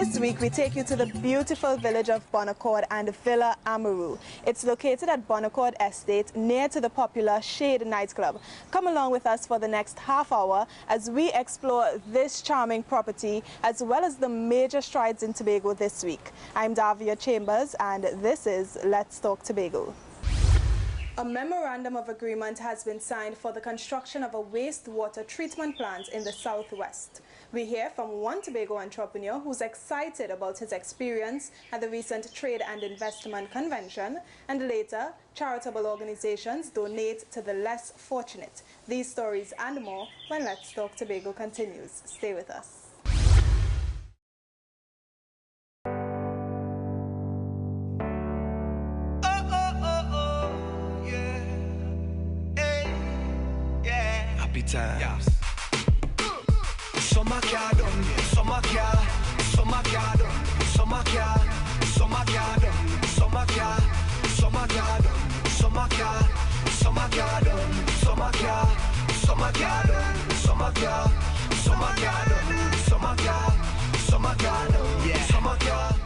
This week, we take you to the beautiful village of Bonaccord and Villa Amaru. It's located at Bonaccord Estate, near to the popular Shade nightclub. Come along with us for the next half hour as we explore this charming property, as well as the major strides in Tobago this week. I'm Davia Chambers, and this is Let's Talk Tobago. A memorandum of agreement has been signed for the construction of a wastewater treatment plant in the southwest. We hear from one Tobago entrepreneur who's excited about his experience at the recent Trade and Investment Convention, and later, charitable organizations donate to the less fortunate. These stories and more when Let's Talk Tobago continues. Stay with us. Times. Summer car done, summer car done, summer car done, summer car done, summer car done, summer car done, summer car done, summer car done, summer car done, summer car done, summer car done, summer car done, yeah, summer car.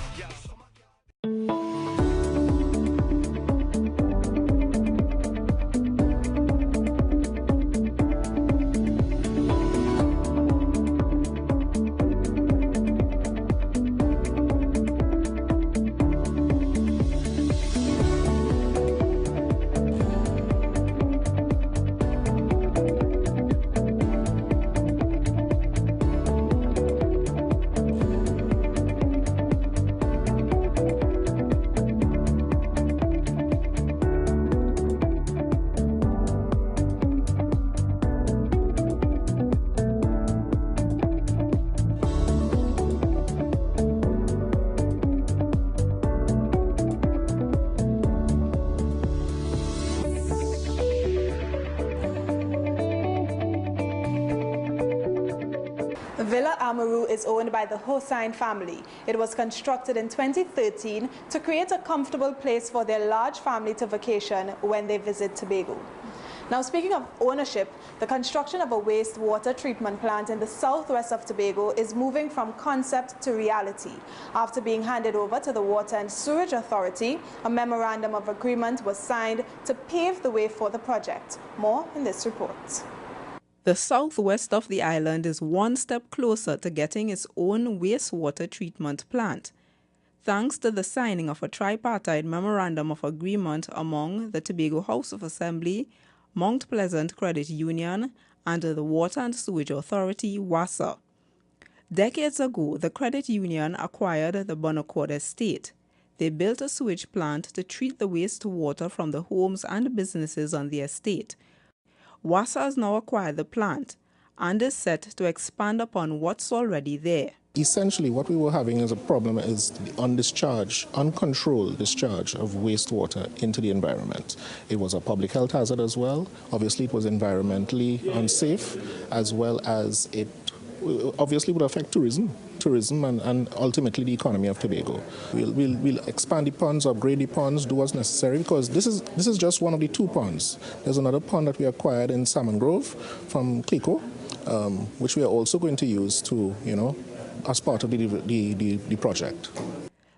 Villa Amaru is owned by the Hossain family. It was constructed in 2013 to create a comfortable place for their large family to vacation when they visit Tobago. Now, speaking of ownership, the construction of a wastewater treatment plant in the southwest of Tobago is moving from concept to reality. After being handed over to the Water and Sewerage Authority, a memorandum of agreement was signed to pave the way for the project. More in this report. The southwest of the island is one step closer to getting its own wastewater treatment plant, thanks to the signing of a tripartite memorandum of agreement among the Tobago House of Assembly, Mount Pleasant Credit Union, and the Water and Sewage Authority, WASA. Decades ago, the credit union acquired the Bonaccord estate. They built a sewage plant to treat the wastewater from the homes and businesses on the estate. WASA has now acquired the plant and is set to expand upon what's already there. Essentially, what we were having as a problem is the uncontrolled discharge of wastewater into the environment. It was a public health hazard as well. Obviously, it was environmentally unsafe, as well as it obviously would affect tourism and ultimately the economy of Tobago. We'll expand the ponds, upgrade the ponds, do what's necessary, because this is just one of the two ponds. There's another pond that we acquired in Salmon Grove from Clico, which we are also going to use to, as part of the project.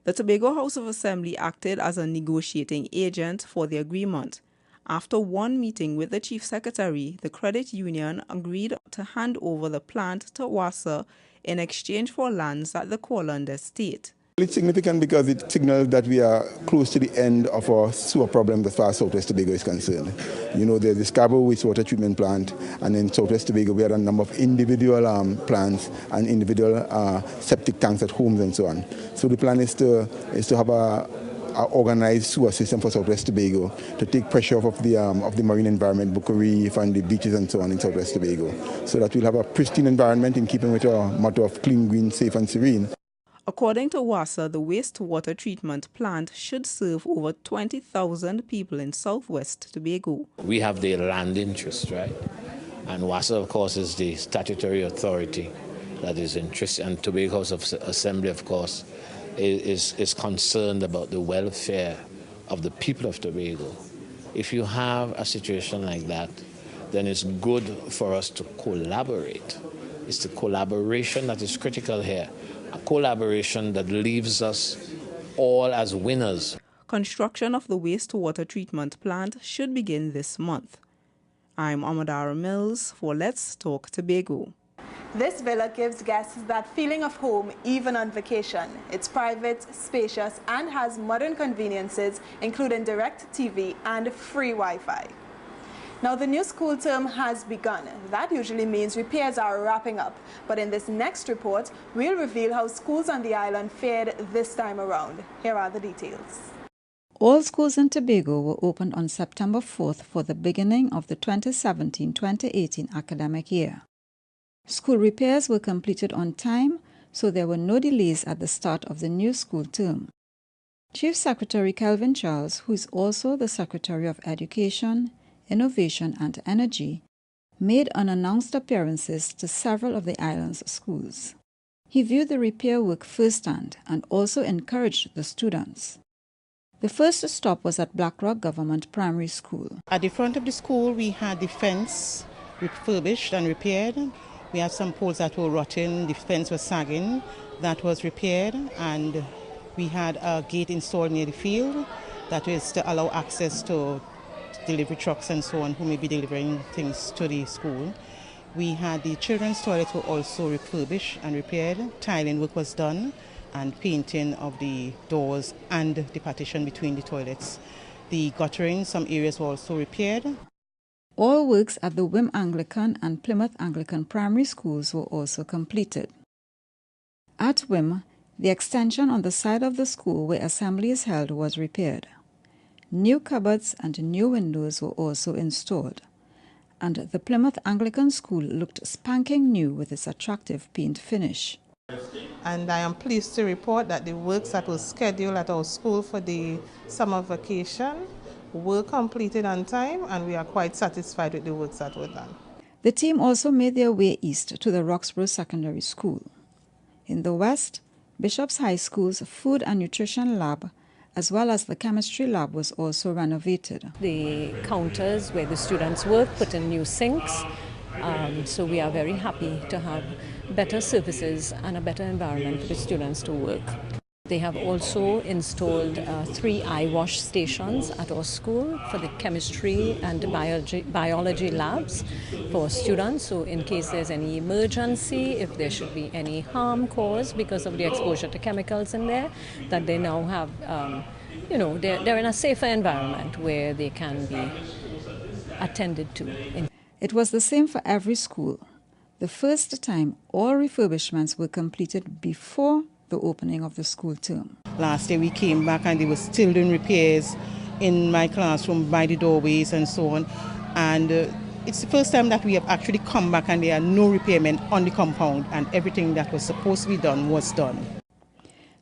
The Tobago House of Assembly acted as a negotiating agent for the agreement. After one meeting with the Chief Secretary, the credit union agreed to hand over the plant to WASA in exchange for lands at the Corland estate. It's significant because it signals that we are close to the end of our sewer problem as far as Southwest Tobago is concerned. There's the Scarborough wastewater treatment plant, and in Southwest Tobago we had a number of individual plants and individual septic tanks at homes and so on. So the plan is to have a organized sewer system for Southwest Tobago to take pressure off of the marine environment, Bucca Reef and the beaches and so on in Southwest Tobago, so that we'll have a pristine environment in keeping with our motto of clean, green, safe and serene. According to WASA, the wastewater treatment plant should serve over 20,000 people in Southwest Tobago. We have the land interest, right? And WASA, of course, is the statutory authority that is interested, and Tobago House of Assembly, of course, is concerned about the welfare of the people of Tobago. If you have a situation like that, then it's good for us to collaborate. It's the collaboration that is critical here. a collaboration that leaves us all as winners. Construction of the wastewater treatment plant should begin this month. I'm Amadara Mills for Let's Talk Tobago. This villa gives guests that feeling of home even on vacation. It's private, spacious, and has modern conveniences, including direct TV and free Wi-Fi. Now, the new school term has begun. That usually means repairs are wrapping up. But in this next report, we'll reveal how schools on the island fared this time around. Here are the details. All schools in Tobago were opened on September 4th for the beginning of the 2017-2018 academic year. School repairs were completed on time, so there were no delays at the start of the new school term. Chief Secretary Kelvin Charles, who is also the Secretary of Education, Innovation and Energy, made unannounced appearances to several of the island's schools. He viewed the repair work firsthand and also encouraged the students. The first stop was at Blackrock Government Primary School. At the front of the school, we had the fence refurbished and repaired. We had some poles that were rotten, the fence was sagging, that was repaired, and we had a gate installed near the field that was to allow access to delivery trucks and so on who may be delivering things to the school. We had the children's toilets were also refurbished and repaired. Tiling work was done and painting of the doors and the partition between the toilets. The guttering, some areas were also repaired. All works at the Wim Anglican and Plymouth Anglican primary schools were also completed. At Wim, the extension on the side of the school where assembly is held was repaired. New cupboards and new windows were also installed, and the Plymouth Anglican School looked spanking new with its attractive paint finish. And I am pleased to report that the works that were scheduled at our school for the summer vacation were completed on time, and we are quite satisfied with the works that were done. The team also made their way east to the Roxborough Secondary School. In the west, Bishop's High School's Food and Nutrition Lab as well as the chemistry lab was also renovated. The counters where the students work put in new sinks, so we are very happy to have better services and a better environment for the students to work. They have also installed 3 eye wash stations at our school for the chemistry and biology labs for students. So in case there's any emergency, if there should be any harm caused because of the exposure to chemicals in there, that they now have, they're in a safer environment where they can be attended to. It was the same for every school. The first time all refurbishments were completed before the opening of the school term. Last year we came back and they were still doing repairs in my classroom by the doorways and so on. And it's the first time that we have actually come back and there are no repairmen on the compound and everything that was supposed to be done was done.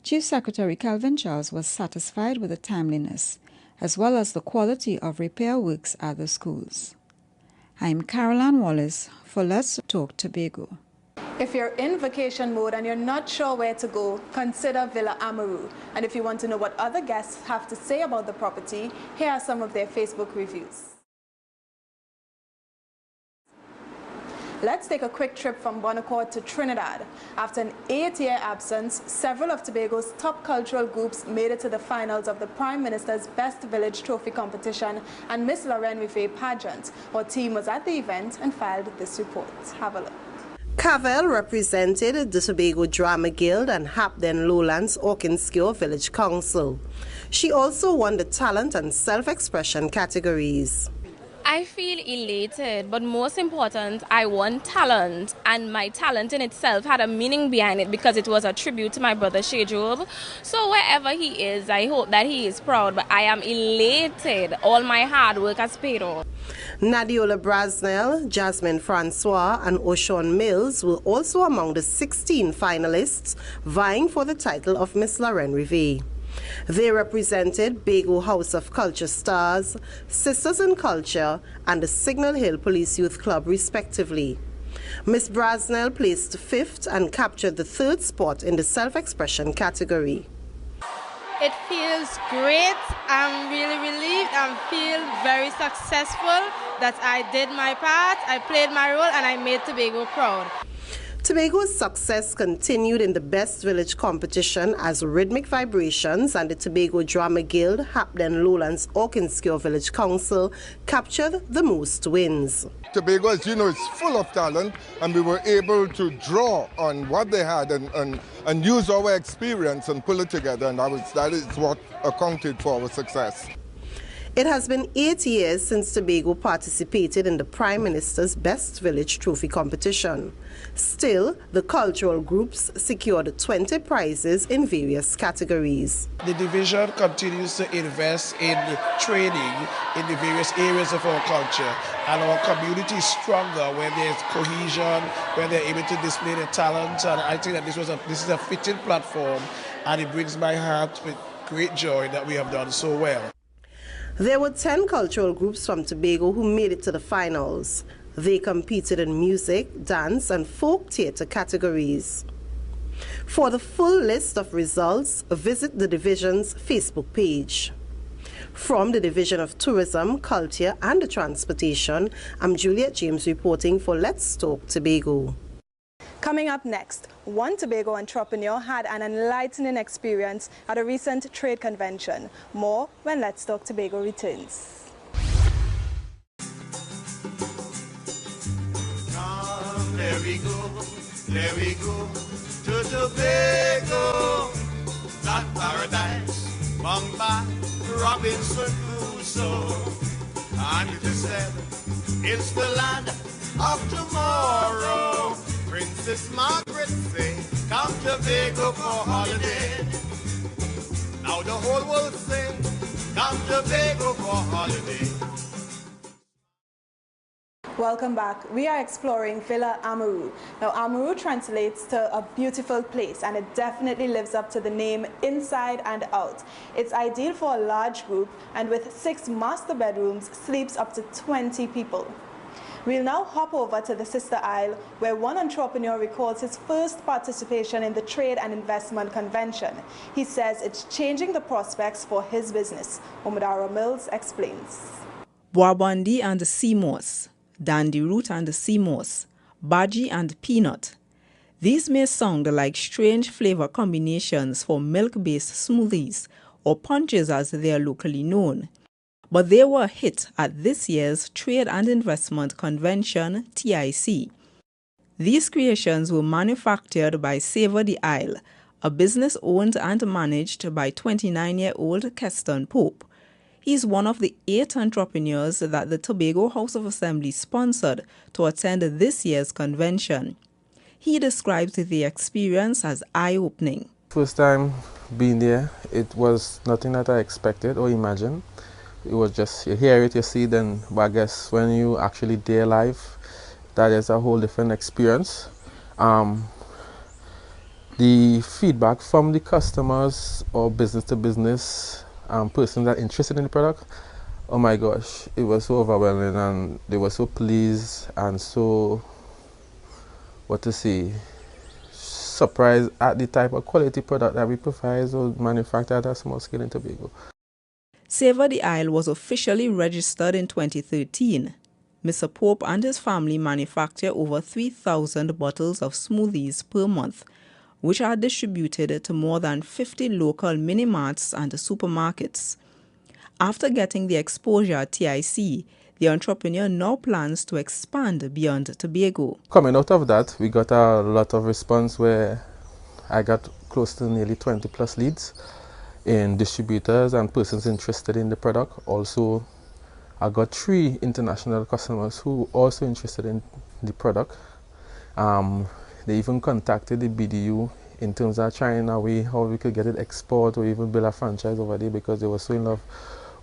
Chief Secretary Kelvin Charles was satisfied with the timeliness as well as the quality of repair works at the schools. I'm Caroline Wallace for Let's Talk Tobago. If you're in vacation mode and you're not sure where to go, consider Villa Amaru. And if you want to know what other guests have to say about the property, here are some of their Facebook reviews. Let's take a quick trip from Bonaccord to Trinidad. After an 8-year absence, several of Tobago's top cultural groups made it to the finals of the Prime Minister's Best Village Trophy competition and Miss Lorraine Rivet pageant. Our team was at the event and filed this report. Have a look. Cavell represented the Tobago Drama Guild and Hapden Lowlands Orkinskio Village Council. She also won the talent and self-expression categories. I feel elated, but most important, I won talent, and my talent in itself had a meaning behind it because it was a tribute to my brother Shejob. So wherever he is, I hope that he is proud, but I am elated. All my hard work has paid off. Nadiola Brasnell, Jasmine Francois and O'Shawn Mills were also among the 16 finalists vying for the title of Miss Lorraine Rivet. They represented Bago House of Culture Stars, Sisters in Culture, and the Signal Hill Police Youth Club, respectively. Miss Brasnell placed 5th and captured the 3rd spot in the self-expression category. It feels great. I'm really relieved and feel very successful that I did my part, I played my role, and I made Tobago proud. Tobago's success continued in the Best Village competition as Rhythmic Vibrations and the Tobago Drama Guild, Hapden Lowlands Orkinskio Village Council captured the most wins. Tobago, as you know, is full of talent, and we were able to draw on what they had and use our experience and pull it together, and that is what accounted for our success. It has been 8 years since Tobago participated in the Prime Minister's Best Village Trophy competition. Still, the cultural groups secured 20 prizes in various categories. The division continues to invest in training in the various areas of our culture, and our community is stronger when there's cohesion, when they're able to display their talent, and I think that this is a fitting platform, and it brings my heart with great joy that we have done so well. There were 10 cultural groups from Tobago who made it to the finals. They competed in music, dance, and folk theatre categories. For the full list of results, visit the division's Facebook page. From the Division of Tourism, Culture, and Transportation, I'm Juliet James reporting for Let's Talk Tobago. Coming up next, one Tobago entrepreneur had an enlightening experience at a recent trade convention. More when Let's Talk Tobago returns. There we go to Tobago, that paradise, bung by Robinson Crusoe. And it is said, it's the land of tomorrow. Princess Margaret say, come Tobago for holiday. Now the whole world sing, come Tobago for holiday. Welcome back. We are exploring Villa Amaru. Now, Amaru translates to a beautiful place, and it definitely lives up to the name inside and out. It's ideal for a large group, and with 6 master bedrooms, sleeps up to 20 people. We'll now hop over to the Sister Isle, where one entrepreneur recalls his first participation in the Trade and Investment Convention. He says it's changing the prospects for his business. Omadara Mills explains. Boabandi and the sea moss, dandy root and the sea moss, baji and peanut. These may sound like strange flavor combinations for milk-based smoothies, or punches as they are locally known. But they were a hit at this year's Trade and Investment Convention, TIC. These creations were manufactured by Savor the Isle, a business owned and managed by 29-year-old Keston Pope. He's one of the 8 entrepreneurs that the Tobago House of Assembly sponsored to attend this year's convention. He describes the experience as eye-opening. First time being there, it was nothing that I expected or imagined. It was just, you hear it, you see it, but I guess when you actually there live, that is a whole different experience. The feedback from the customers or business to business persons that are interested in the product, oh my gosh, it was so overwhelming, and they were so pleased and so, surprised at the type of quality product that we provide or manufacture at a small scale in Tobago. Savor the Isle was officially registered in 2013. Mr. Pope and his family manufacture over 3,000 bottles of smoothies per month, which are distributed to more than 50 local mini-marts and supermarkets. After getting the exposure at TIC, the entrepreneur now plans to expand beyond Tobago. Coming out of that, we got a lot of response where I got close to nearly 20 plus leads in distributors and persons interested in the product. Also, I got 3 international customers who also interested in the product. They even contacted the BDU in terms of trying a way how we could get it export or even build a franchise over there, because they were so in love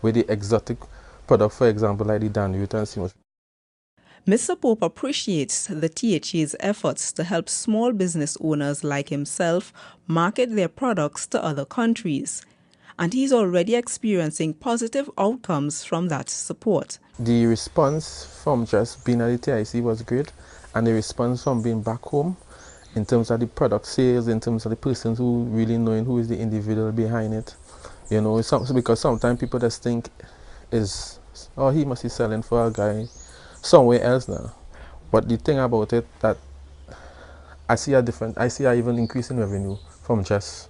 with the exotic product, for example, like the Danute and Simos. Mr. Pope appreciates the THA's efforts to help small business owners like himself market their products to other countries, and he's already experiencing positive outcomes from that support. The response from just being at the TIC was great, and the response from being back home in terms of the product sales, in terms of the persons who really knowing who is the individual behind it. You know, because sometimes people just think is, oh, he must be selling for a guy somewhere else now. But the thing about it that I see a even increase in revenue from just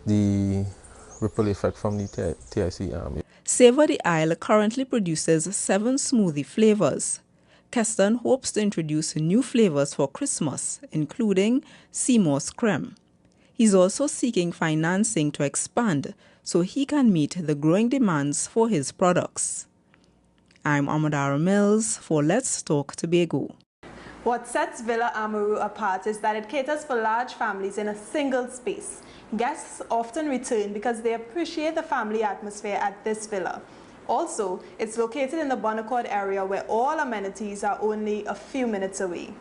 the ripple effect from the TIC. Savor the Isle currently produces 7 smoothie flavors. Keston hopes to introduce new flavors for Christmas, including Seymour's Creme. He's also seeking financing to expand so he can meet the growing demands for his products. I'm Amadara Mills for Let's Talk Tobago. What sets Villa Amaru apart is that it caters for large families in a single space. Guests often return because they appreciate the family atmosphere at this villa. Also, it's located in the Bonaccord area where all amenities are only a few minutes away.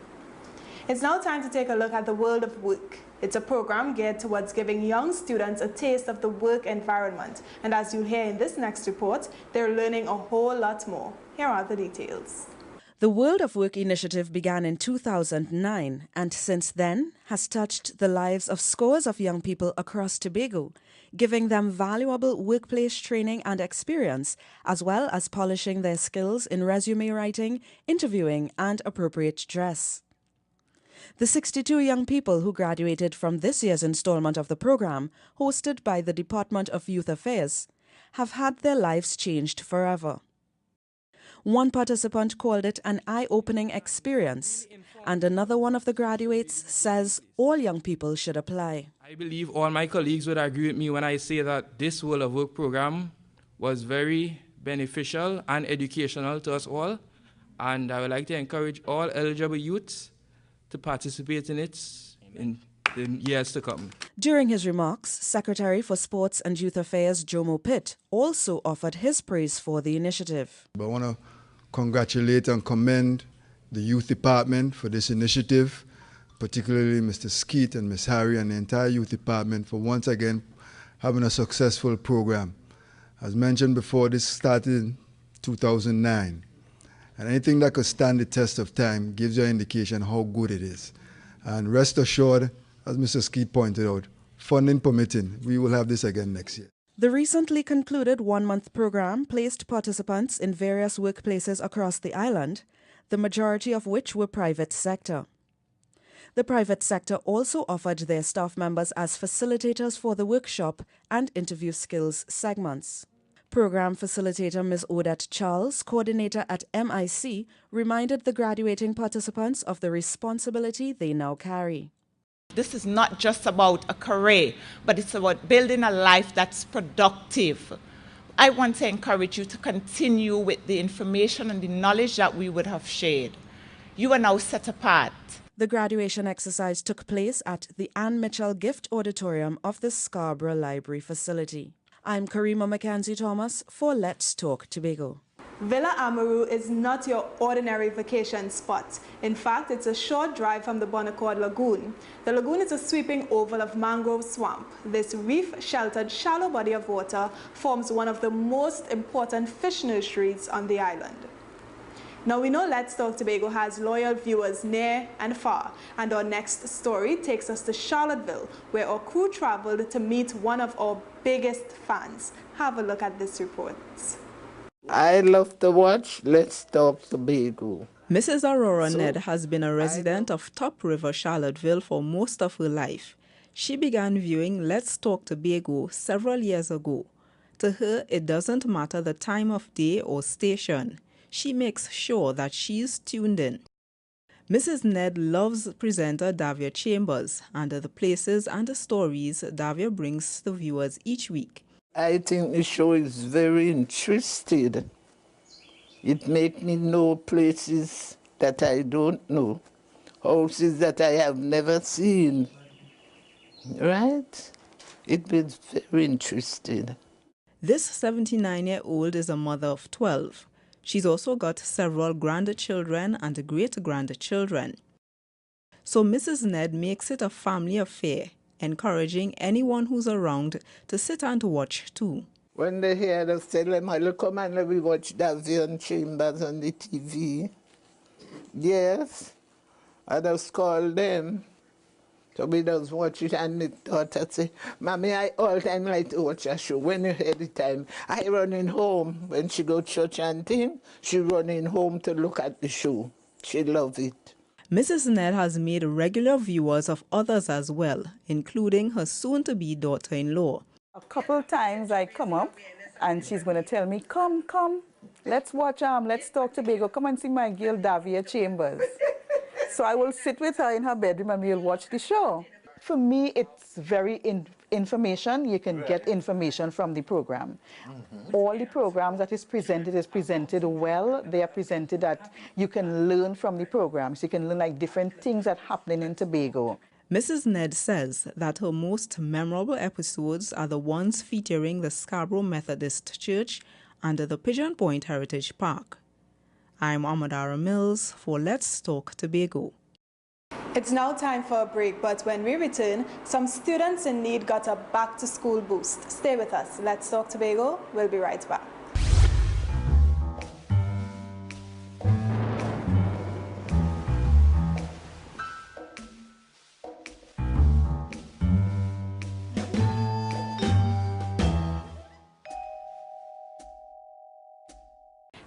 It's now time to take a look at the world of work. It's a program geared towards giving young students a taste of the work environment. And as you'll hear in this next report, they're learning a whole lot more. Here are the details. The World of Work initiative began in 2009 and since then has touched the lives of scores of young people across Tobago, giving them valuable workplace training and experience, as well as polishing their skills in resume writing, interviewing, and appropriate dress. The 62 young people who graduated from this year's installment of the program, hosted by the Department of Youth Affairs, have had their lives changed forever. One participant called it an eye-opening experience, and another one of the graduates says all young people should apply. I believe all my colleagues would agree with me when I say that this World of Work program was very beneficial and educational to us all, and I would like to encourage all eligible youths to participate in it in the years to come. During his remarks, Secretary for Sports and Youth Affairs Jomo Pitt also offered his praise for the initiative. I want to congratulate and commend the Youth Department for this initiative, particularly Mr. Skeet and Ms. Harry and the entire Youth Department for once again having a successful program. As mentioned before, this started in 2009. And anything that could stand the test of time gives you an indication how good it is. And rest assured, as Mr. Skeet pointed out, funding permitting, we will have this again next year. The recently concluded one-month program placed participants in various workplaces across the island, the majority of which were private sector. The private sector also offered their staff members as facilitators for the workshop and interview skills segments. Program facilitator Ms. Odette Charles, coordinator at MIC, reminded the graduating participants of the responsibility they now carry. This is not just about a career, but it's about building a life that's productive. I want to encourage you to continue with the information and the knowledge that we would have shared. You are now set apart. The graduation exercise took place at the Ann Mitchell Gift Auditorium of the Scarborough Library facility. I'm Karima Mackenzie Thomas for Let's Talk Tobago. Villa Amaru is not your ordinary vacation spot. In fact, it's a short drive from the Bonaccord Lagoon. The lagoon is a sweeping oval of mangrove swamp. This reef-sheltered shallow body of water forms one of the most important fish nurseries on the island. Now we know Let's Talk Tobago has loyal viewers near and far, and our next story takes us to Charlottesville, where our crew traveled to meet one of our biggest fans. Have a look at this report. I love to watch Let's Talk Tobago. Mrs. Aurora Ned has been a resident of Top River, Charlottesville for most of her life. She began viewing Let's Talk Tobago several years ago. To her, it doesn't matter the time of day or station. She makes sure that she's tuned in. Mrs. Ned loves presenter Davia Chambers and the places and the stories Davia brings to viewers each week. I think the show is very interesting. It makes me know places that I don't know, houses that I have never seen. Right? It is very interesting. This 79-year-old is a mother of 12. She's also got several grandchildren and great-grandchildren. So Mrs. Ned makes it a family affair, encouraging anyone who's around to sit and watch too. When they hear us tell them, I'll come and let me watch Davia Chambers on the TV. Yes, I just call them. So we just watch it and the daughter say, Mommy, I all time like to watch a show. When you hear the time, I running home. When she go to church and thing, she running home to look at the show. She love it. Mrs. Ned has made regular viewers of others as well, including her soon-to-be daughter-in-law. A couple times I come up and she's going to tell me, come, let's watch, let's talk Tobago, come and see my girl Davia Chambers. So I will sit with her in her bedroom and we'll watch the show. For me, it's very information. You can get information from the program. All the programs that is presented well. They are presented that you can learn from the programs. You can learn like different things that are happening in Tobago. Mrs. Ned says that her most memorable episodes are the ones featuring the Scarborough Methodist Church and the Pigeon Point Heritage Park. I'm Amadara Mills for Let's Talk Tobago. It's now time for a break, but when we return, some students in need got a back-to-school boost. Stay with us. Let's Talk Tobago. We'll be right back.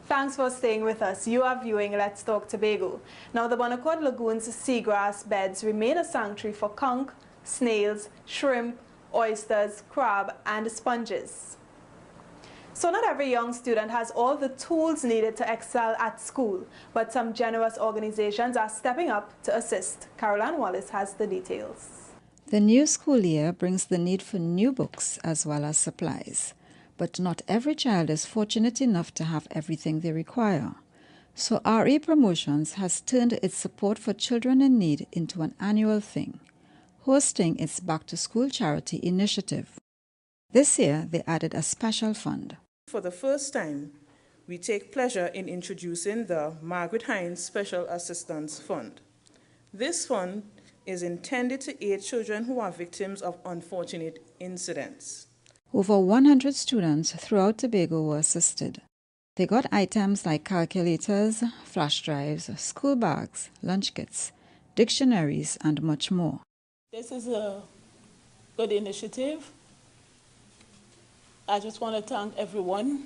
Thanks for staying with us. You are viewing Let's Talk Tobago. Now, the Bonaccord Lagoon's seagrass beds remain a sanctuary for conch, snails, shrimp, oysters, crab, and sponges. So not every young student has all the tools needed to excel at school, but some generous organizations are stepping up to assist. Caroline Wallace has the details. The new school year brings the need for new books as well as supplies. But not every child is fortunate enough to have everything they require. So RE Promotions has turned its support for children in need into an annual thing, hosting its back-to-school charity initiative. This year, they added a special fund. For the first time, we take pleasure in introducing the Margaret Hines Special Assistance Fund. This fund is intended to aid children who are victims of unfortunate incidents. Over 100 students throughout Tobago were assisted. They got items like calculators, flash drives, school bags, lunch kits, dictionaries, and much more. This is a good initiative. I just want to thank everyone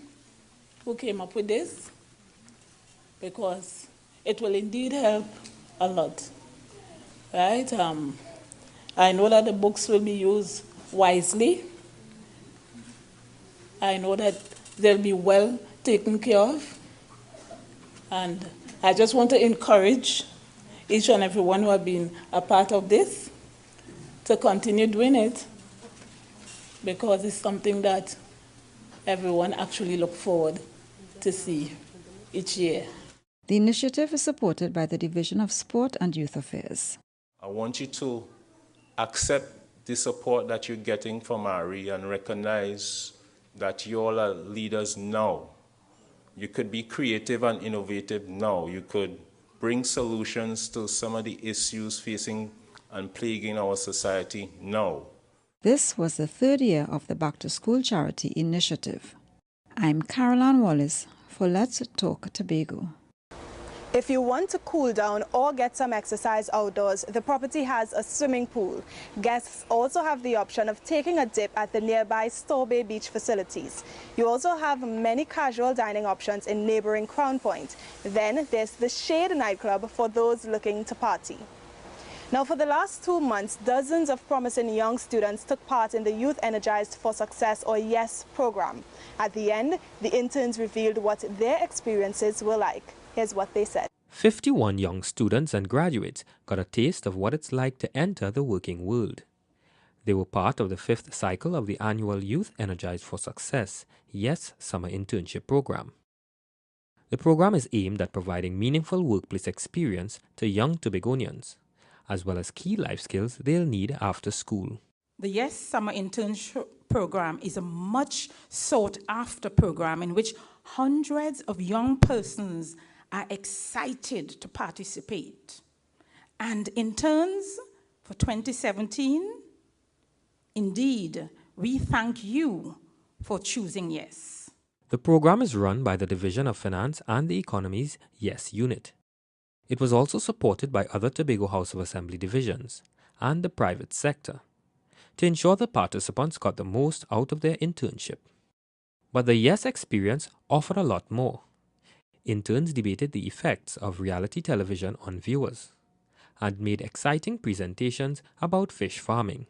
who came up with this because it will indeed help a lot. Right? I know that the books will be used wisely. I know that they'll be well taken care of. And I just want to encourage each and everyone who have been a part of this to continue doing it because it's something that everyone actually look forward to see each year. The initiative is supported by the Division of Sport and Youth Affairs. I want you to accept the support that you're getting from RE and recognize that you all are leaders now. You could be creative and innovative now. You could bring solutions to some of the issues facing and plaguing our society now. This was the third year of the Back to School Charity Initiative. I'm Caroline Wallace for Let's Talk Tobago. If you want to cool down or get some exercise outdoors, the property has a swimming pool. Guests also have the option of taking a dip at the nearby Store Bay Beach facilities. You also have many casual dining options in neighboring Crown Point. Then there's the Shade nightclub for those looking to party. Now, for the last 2 months, dozens of promising young students took part in the Youth Energized for Success, or YES program. At the end, the interns revealed what their experiences were like. Here's what they said. 51 young students and graduates got a taste of what it's like to enter the working world. They were part of the 5th cycle of the annual Youth Energized for Success, YES Summer Internship Program. The program is aimed at providing meaningful workplace experience to young Tobagonians, as well as key life skills they'll need after school. The YES Summer Internship Program is a much sought-after program in which hundreds of young persons are excited to participate. And interns for 2017, indeed, we thank you for choosing YES. The program is run by the Division of Finance and the Economy's YES unit. It was also supported by other Tobago House of Assembly divisions and the private sector to ensure the participants got the most out of their internship. But the YES experience offered a lot more. Interns debated the effects of reality television on viewers, and made exciting presentations about fish farming.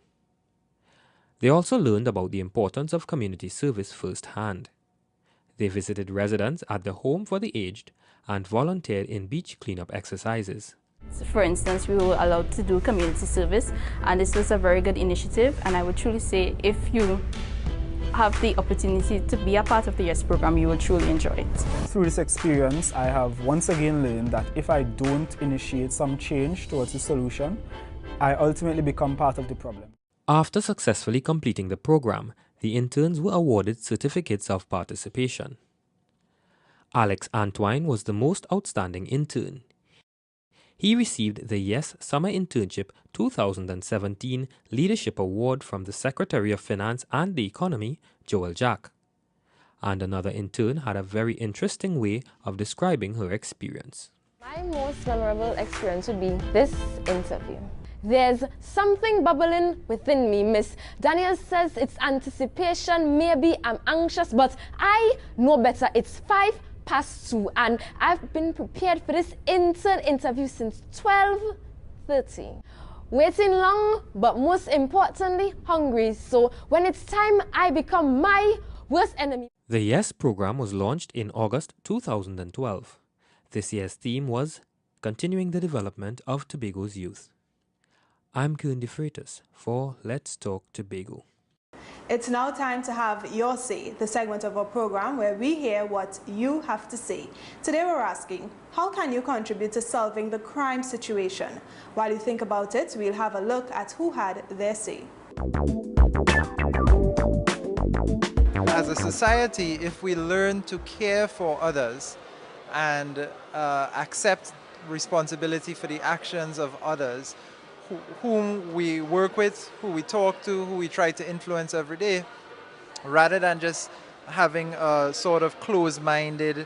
They also learned about the importance of community service firsthand. They visited residents at the Home for the Aged and volunteered in beach cleanup exercises. For instance, we were allowed to do community service, and this was a very good initiative, and I would truly say if you have the opportunity to be a part of the YES program, you will truly enjoy it. Through this experience, I have once again learned that if I don't initiate some change towards the solution, I ultimately become part of the problem. After successfully completing the program, the interns were awarded certificates of participation. Alex Antwine was the most outstanding intern. He received the YES Summer Internship 2017 Leadership Award from the Secretary of Finance and the Economy, Joel Jack. And another intern had a very interesting way of describing her experience. My most memorable experience would be this interview. There's something bubbling within me. Miss Daniel says it's anticipation, maybe I'm anxious, but I know better. It's 2:05, and I've been prepared for this intern interview since 12:30. Waiting long, but most importantly, hungry. So when it's time, I become my worst enemy. The YES program was launched in August 2012. This year's theme was Continuing the Development of Tobago's Youth. I'm Kern De Freitas for Let's Talk Tobago. It's now time to have Your Say, the segment of our program where we hear what you have to say. Today we're asking, how can you contribute to solving the crime situation? While you think about it, we'll have a look at who had their say. As a society, if we learn to care for others and accept responsibility for the actions of others, whom we work with, who we talk to, who we try to influence every day, rather than just having a sort of closed-minded,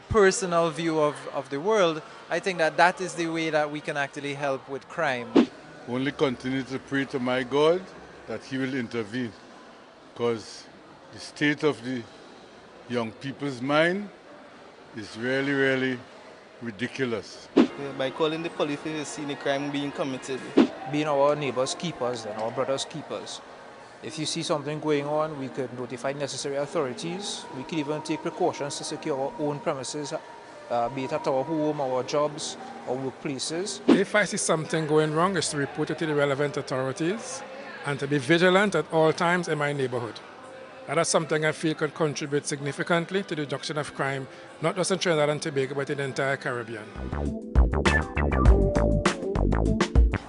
personal view of the world, I think that that is the way that we can actually help with crime. Only continue to pray to my God that He will intervene, because the state of the young people's mind is really, really ridiculous. By calling the police if you see the crime being committed. Being our neighbors' keepers and our brothers' keepers. If you see something going on, we could notify necessary authorities. We could even take precautions to secure our own premises, be it at our home, our jobs, our workplaces. If I see something going wrong, it's to report it to the relevant authorities and to be vigilant at all times in my neighborhood. And that's something I feel could contribute significantly to the reduction of crime, not just in Trinidad and Tobago, but in the entire Caribbean.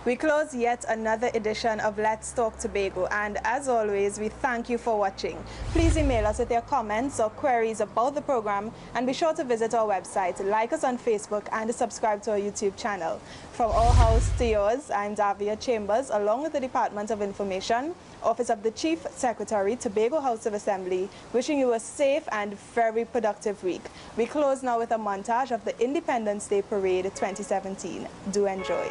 We close yet another edition of Let's Talk Tobago, and as always, we thank you for watching. Please email us with your comments or queries about the program, and be sure to visit our website, like us on Facebook, and subscribe to our YouTube channel. From our house to yours, I'm Davia Chambers, along with the Department of Information, Office of the Chief Secretary, Tobago House of Assembly, wishing you a safe and very productive week. We close now with a montage of the Independence Day Parade 2017. Do enjoy.